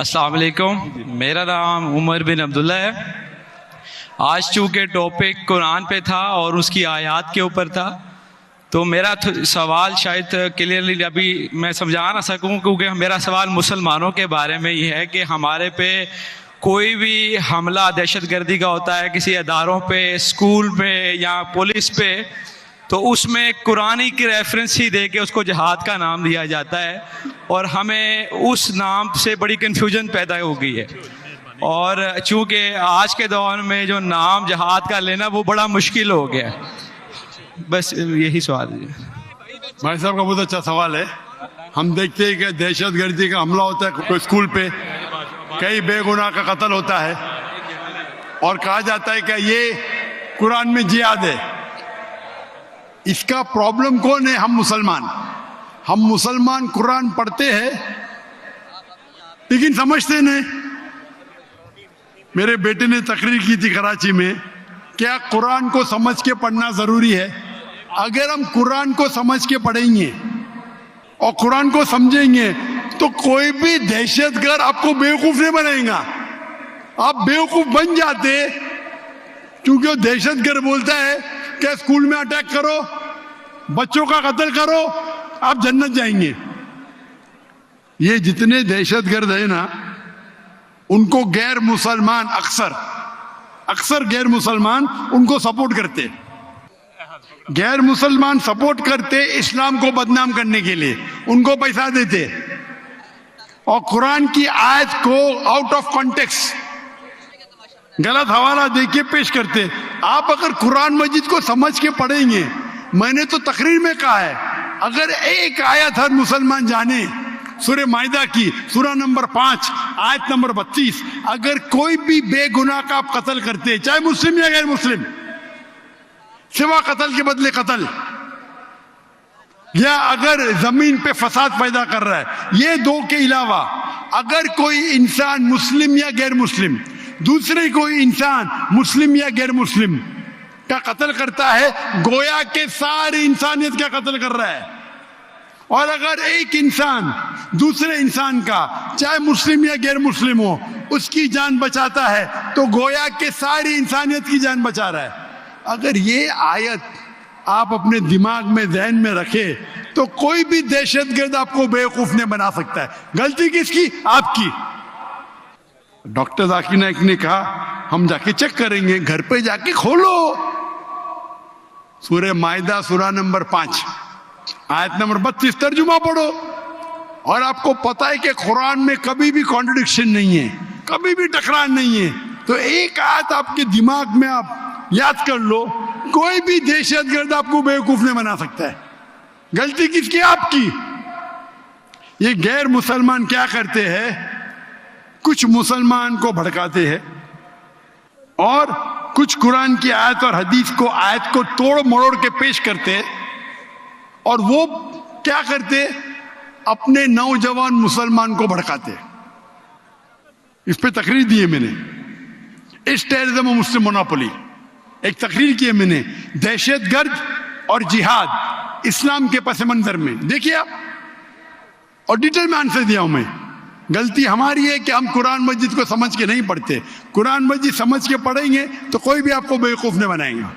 السلام علیکم، میرا نام عمر بن عبداللہ ہے۔ آج چونکہ ٹاپک قرآن پہ تھا اور اس کی آیات کے اوپر تھا، تو میرا سوال شاید کلیئرلی ابھی میں سمجھا نہ سکوں، کیونکہ میرا سوال مسلمانوں کے بارے میں یہ ہے کہ ہمارے پہ کوئی بھی حملہ دہشت گردی کا ہوتا ہے، کسی اداروں پہ، اسکول پہ یا پولیس پہ، تو اس میں قرآن کی ریفرنس ہی دے کے اس کو جہاد کا نام دیا جاتا ہے، اور ہمیں اس نام سے بڑی کنفیوژن پیدا ہو گئی ہے۔ اور چونکہ آج کے دور میں جو نام جہاد کا لینا وہ بڑا مشکل ہو گیا ہے۔ بس یہی سوال ہے۔ بھائی صاحب کا بہت اچھا سوال ہے۔ ہم دیکھتے ہیں کہ دہشت گردی کا حملہ ہوتا ہے کوئی اسکول پہ، کئی بے گناہ کا قتل ہوتا ہے، اور کہا جاتا ہے کہ یہ قرآن میں جہاد ہے۔ اس کا پرابلم کون ہے؟ ہم مسلمان قرآن پڑھتے ہیں لیکن سمجھتے نہیں۔ میرے بیٹے نے تقریر کی تھی کراچی میں، کیا قرآن کو سمجھ کے پڑھنا ضروری ہے؟ اگر ہم قرآن کو سمجھ کے پڑھیں گے اور قرآن کو سمجھیں گے تو کوئی بھی دہشت گرد آپ کو بیوقوف نہیں بنائے گا۔ آپ بیوقوف بن جاتے کیونکہ وہ دہشت گرد بولتا ہے کہ اسکول میں اٹیک کرو، بچوں کا قتل کرو، آپ جنت جائیں گے۔ یہ جتنے دہشت گرد ہیں نا، ان کو غیر مسلمان اکثر غیر مسلمان ان کو سپورٹ کرتے، غیر مسلمان سپورٹ کرتے اسلام کو بدنام کرنے کے لیے، ان کو پیسہ دیتے اور قرآن کی آیت کو آؤٹ آف کانٹیکسٹ غلط حوالہ دے کے پیش کرتے۔ آپ اگر قرآن مجید کو سمجھ کے پڑھیں گے، میں نے تو تقریر میں کہا ہے، اگر ایک آیت ہر مسلمان جانے، سورہ مائدہ کی سورہ نمبر 5 آیت نمبر 32، اگر کوئی بھی بے گناہ کا آپ قتل کرتے، چاہے مسلم یا غیر مسلم، سوا قتل کے بدلے قتل، یا اگر زمین پہ فساد پیدا کر رہا ہے، یہ دو کے علاوہ اگر کوئی انسان مسلم یا غیر مسلم دوسرے کوئی انسان مسلم یا غیر مسلم کا قتل کرتا ہے، گویا کہ ساری انسانیت کا قتل کر رہا ہے۔ اور اگر ایک انسان دوسرے انسان کا، چاہے مسلم یا غیر مسلم ہو، اس کی جان بچاتا ہے تو گویا کہ ساری انسانیت کی جان بچا رہا ہے۔ اگر یہ آیت آپ اپنے دماغ میں، ذہن میں رکھے تو کوئی بھی دہشت گرد آپ کو بیوقوف نہیں بنا سکتا ہے۔ غلطی کس کی؟ آپ کی۔ ڈاکٹر ذاکر نائک نے کہا ہم جا کے چیک کریں گے، گھر پہ جا کے کھولو سورہ مائدہ سورہ نمبر 5 آیت نمبر 32 ترجمہ پڑھو، اور آپ کو پتا ہے کہ قرآن میں کبھی بھی کانٹرڈکشن نہیں ہے، کبھی بھی ٹکرار نہیں ہے۔ تو ایک آیت آپ کے دماغ میں آپ یاد کر لو، کوئی بھی دہشت گرد آپ کو بیوقوف نہیں بنا سکتا ہے۔ غلطی کس کی؟ آپ کی۔ یہ غیر مسلمان کیا کرتے ہیں؟ کچھ مسلمان کو بھڑکاتے ہیں اور کچھ قرآن کی آیت اور حدیث کو، آیت کو توڑ مروڑ کے پیش کرتے، اور وہ کیا کرتے؟ اپنے نوجوان مسلمان کو بھڑکاتے۔ اس پہ تقریر دی ہے میں نے، اس ٹیررزم و مسلم مونوپولی، ایک تقریر کی ہے میں نے، دہشت گرد اور جہاد اسلام کے پس منظر میں، دیکھیے آپ، اور ڈیٹیل میں آنسر دیا ہوں میں۔ غلطی ہماری ہے کہ ہم قرآن مجید کو سمجھ کے نہیں پڑھتے۔ قرآن مجید سمجھ کے پڑھیں گے تو کوئی بھی آپ کو بیوقوف نہیں بنائے گا۔